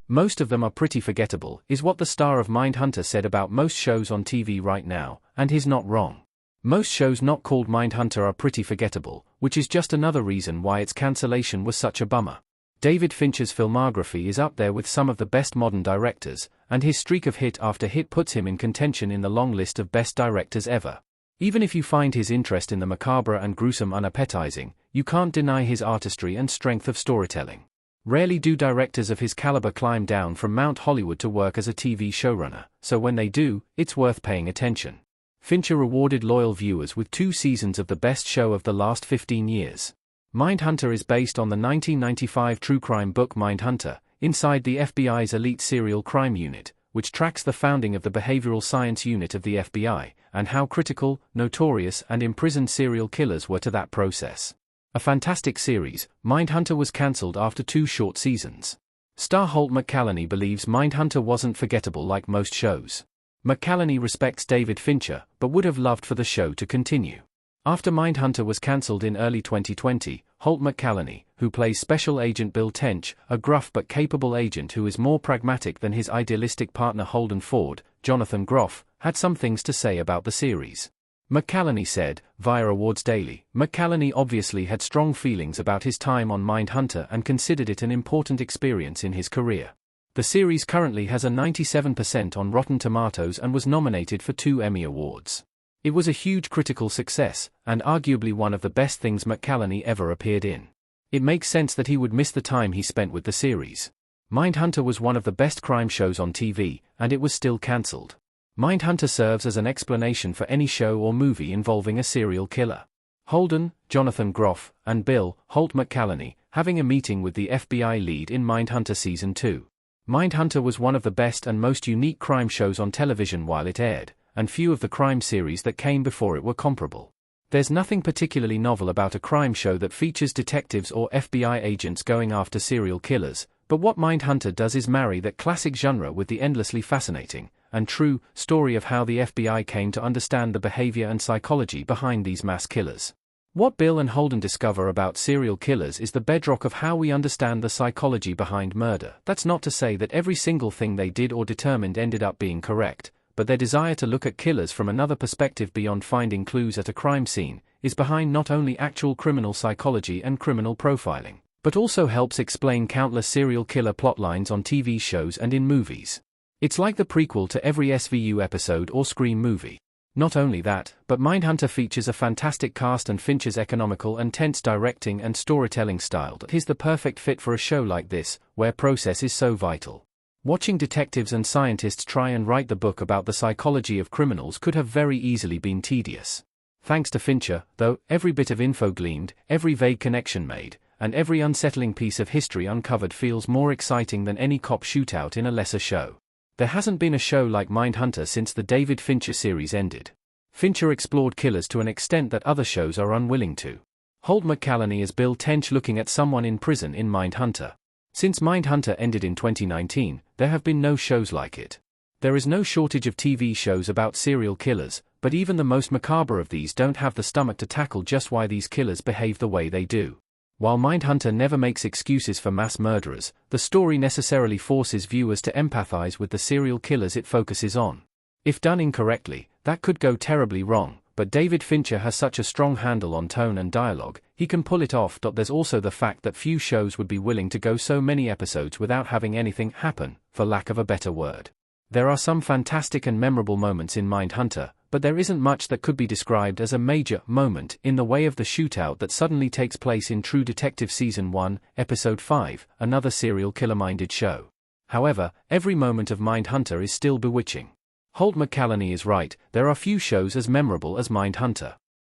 Most of them are pretty forgettable, is what the star of Mindhunter said about most shows on TV right now, and he's not wrong. Most shows not called Mindhunter are pretty forgettable, which is just another reason why its cancellation was such a bummer. David Fincher's filmography is up there with some of the best modern directors, and his streak of hit after hit puts him in contention in the long list of best directors ever. Even if you find his interest in the macabre and gruesome unappetizing, you can't deny his artistry and strength of storytelling. Rarely do directors of his caliber climb down from Mount Hollywood to work as a TV showrunner, so when they do, it's worth paying attention. Fincher rewarded loyal viewers with 2 seasons of the best show of the last 15 years. Mindhunter is based on the 1995 true crime book Mindhunter, inside the FBI's elite serial crime unit, which tracks the founding of the behavioral science unit of the FBI, and how critical, notorious, and imprisoned serial killers were to that process. A fantastic series, Mindhunter was cancelled after 2 short seasons. Star Holt McCallany believes Mindhunter wasn't forgettable like most shows. McCallany respects David Fincher, but would have loved for the show to continue. After Mindhunter was cancelled in early 2020, Holt McCallany, who plays Special Agent Bill Tench, a gruff but capable agent who is more pragmatic than his idealistic partner Holden Ford, Jonathan Groff, had some things to say about the series. McCallany said, via Awards Daily, McCallany obviously had strong feelings about his time on Mindhunter and considered it an important experience in his career. The series currently has a 97% on Rotten Tomatoes and was nominated for 2 Emmy Awards. It was a huge critical success, and arguably one of the best things McCallany ever appeared in. It makes sense that he would miss the time he spent with the series. Mindhunter was one of the best crime shows on TV, and it was still cancelled. Mindhunter serves as an explanation for any show or movie involving a serial killer. Holden, Jonathan Groff, and Bill, Holt McCallany, having a meeting with the FBI lead in Mindhunter Season 2. Mindhunter was one of the best and most unique crime shows on television while it aired, and few of the crime series that came before it were comparable. There's nothing particularly novel about a crime show that features detectives or FBI agents going after serial killers, but what Mindhunter does is marry that classic genre with the endlessly fascinating, and true, story of how the FBI came to understand the behavior and psychology behind these mass killers. What Bill and Holden discover about serial killers is the bedrock of how we understand the psychology behind murder. That's not to say that every single thing they did or determined ended up being correct, but their desire to look at killers from another perspective beyond finding clues at a crime scene is behind not only actual criminal psychology and criminal profiling, but also helps explain countless serial killer plotlines on TV shows and in movies. It's like the prequel to every SVU episode or Scream movie. Not only that, but Mindhunter features a fantastic cast and Fincher's economical and tense directing and storytelling style that is the perfect fit for a show like this, where process is so vital. Watching detectives and scientists try and write the book about the psychology of criminals could have very easily been tedious. Thanks to Fincher, though, every bit of info gleaned, every vague connection made, and every unsettling piece of history uncovered feels more exciting than any cop shootout in a lesser show. There hasn't been a show like Mindhunter since the David Fincher series ended. Fincher explored killers to an extent that other shows are unwilling to. Holt McCallany as Bill Tench looking at someone in prison in Mindhunter. Since Mindhunter ended in 2019, there have been no shows like it. There is no shortage of TV shows about serial killers, but even the most macabre of these don't have the stomach to tackle just why these killers behave the way they do. While Mindhunter never makes excuses for mass murderers, the story necessarily forces viewers to empathize with the serial killers it focuses on. If done incorrectly, that could go terribly wrong, but David Fincher has such a strong handle on tone and dialogue, he can pull it off. There's also the fact that few shows would be willing to go so many episodes without having anything happen, for lack of a better word. There are some fantastic and memorable moments in Mindhunter, but there isn't much that could be described as a major moment in the way of the shootout that suddenly takes place in True Detective Season 1, Episode 5, another serial killer-minded show. However, every moment of Mindhunter is still bewitching. Holt McCallany is right, there are few shows as memorable as Mindhunter.